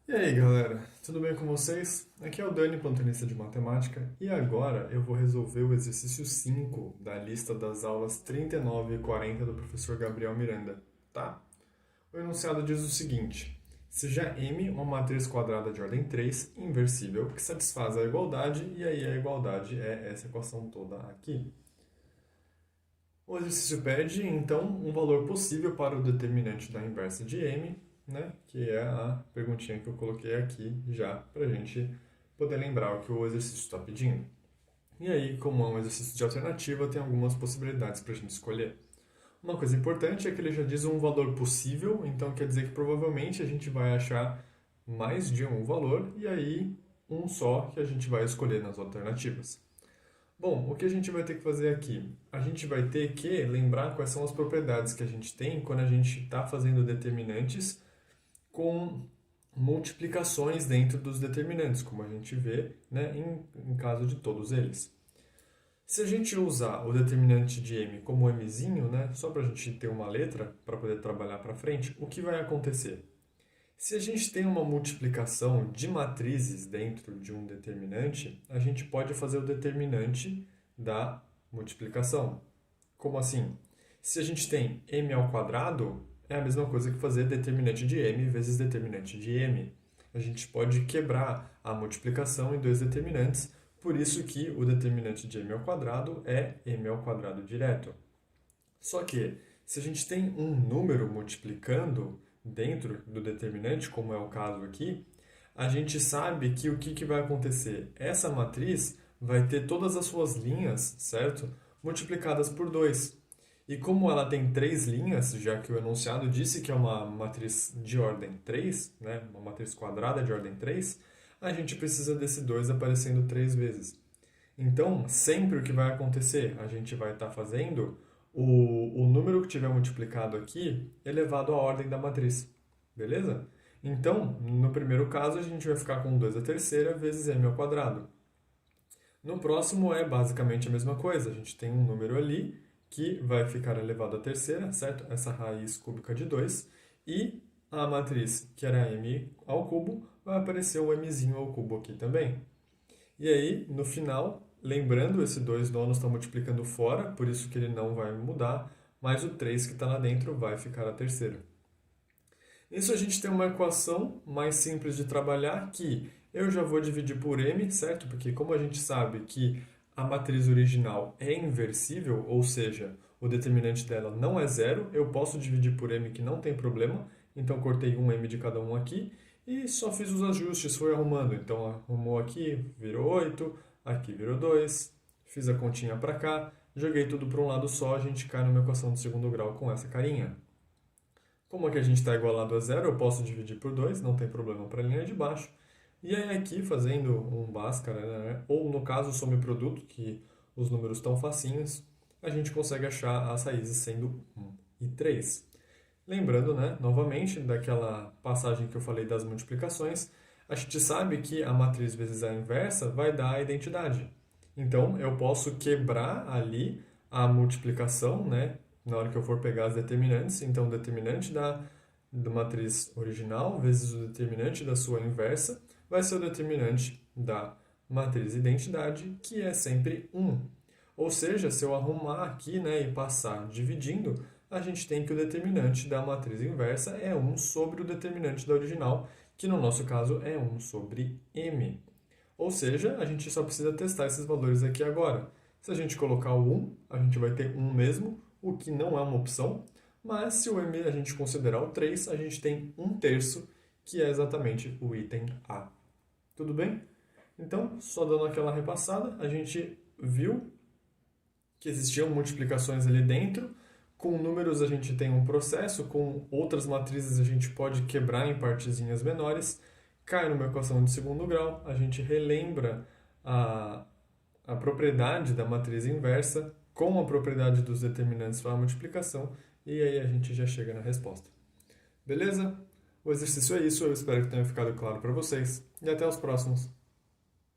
E aí, galera, tudo bem com vocês? Aqui é o Dani, plantonista de matemática, e agora eu vou resolver o exercício 5 da lista das aulas 39 e 40 do professor Gabriel Miranda, tá? O enunciado diz o seguinte: seja M uma matriz quadrada de ordem 3 inversível que satisfaz a igualdade, e aí a igualdade é essa equação toda aqui. O exercício pede, então, um valor possível para o determinante da inversa de M, né? Que é a perguntinha que eu coloquei aqui já para a gente poder lembrar o que o exercício está pedindo. E aí, como é um exercício de alternativa, tem algumas possibilidades para a gente escolher. Uma coisa importante é que ele já diz um valor possível, então quer dizer que provavelmente a gente vai achar mais de um valor e aí um só que a gente vai escolher nas alternativas. Bom, o que a gente vai ter que fazer aqui? A gente vai ter que lembrar quais são as propriedades que a gente tem quando a gente está fazendo determinantes com multiplicações dentro dos determinantes, como a gente vê, né, em caso de todos eles. Se a gente usar o determinante de m como mzinho, né, só para a gente ter uma letra para poder trabalhar para frente, o que vai acontecer? Se a gente tem uma multiplicação de matrizes dentro de um determinante, a gente pode fazer o determinante da multiplicação. Como assim? Se a gente tem m ao quadrado, é a mesma coisa que fazer determinante de m vezes determinante de m. A gente pode quebrar a multiplicação em dois determinantes, por isso que o determinante de m ao quadrado é m ao quadrado direto. Só que, se a gente tem um número multiplicando dentro do determinante, como é o caso aqui, a gente sabe que o que vai acontecer? Essa matriz vai ter todas as suas linhas, certo? Multiplicadas por 2. E como ela tem três linhas, já que o enunciado disse que é uma matriz de ordem 3, né? Uma matriz quadrada de ordem 3, a gente precisa desse 2 aparecendo três vezes. Então, sempre o que vai acontecer? A gente vai estar fazendo o número que tiver multiplicado aqui elevado à ordem da matriz. Beleza? Então, no primeiro caso, a gente vai ficar com 2 à terceira vezes m ao quadrado. No próximo é basicamente a mesma coisa. A gente tem um número ali que vai ficar elevado à terceira, certo? Essa raiz cúbica de 2. E a matriz, que era m ao cubo, vai aparecer o mzinho ao cubo aqui também. E aí, no final, lembrando, esse 2 nonos está multiplicando fora, por isso que ele não vai mudar, mas o 3 que está lá dentro vai ficar a terceira. Isso a gente tem uma equação mais simples de trabalhar que eu já vou dividir por m, certo? Porque como a gente sabe que a matriz original é inversível, ou seja, o determinante dela não é zero, eu posso dividir por m que não tem problema, então cortei um m de cada um aqui e só fiz os ajustes, foi arrumando. Então arrumou aqui, virou 8, aqui virou 2, fiz a continha para cá, joguei tudo para um lado só, a gente cai numa equação de segundo grau com essa carinha. Como aqui a gente está igualado a zero, eu posso dividir por 2, não tem problema para a linha de baixo. E aí aqui, fazendo um Bhaskara, né, ou no caso, some produto, que os números estão facinhos, a gente consegue achar as raízes sendo 1 e 3. Lembrando, né, novamente, daquela passagem que eu falei das multiplicações, a gente sabe que a matriz vezes a inversa vai dar a identidade. Então, eu posso quebrar ali a multiplicação, né, na hora que eu for pegar as determinantes. Então, o determinante da matriz original vezes o determinante da sua inversa vai ser o determinante da matriz identidade, que é sempre 1. Ou seja, se eu arrumar aqui, né, e passar dividindo, a gente tem que o determinante da matriz inversa é 1 sobre o determinante da original, que no nosso caso é 1 sobre m. Ou seja, a gente só precisa testar esses valores aqui agora. Se a gente colocar o 1, a gente vai ter 1 mesmo, o que não é uma opção, mas se o m a gente considerar o 3, a gente tem 1/3, que é exatamente o item A. Tudo bem? Então, só dando aquela repassada, a gente viu que existiam multiplicações ali dentro. Com números a gente tem um processo, com outras matrizes a gente pode quebrar em partezinhas menores. Cai numa equação de segundo grau, a gente relembra a, a propriedade da matriz inversa com a propriedade dos determinantes para a multiplicação, e aí a gente já chega na resposta. Beleza? O exercício é isso, eu espero que tenha ficado claro para vocês, e até os próximos.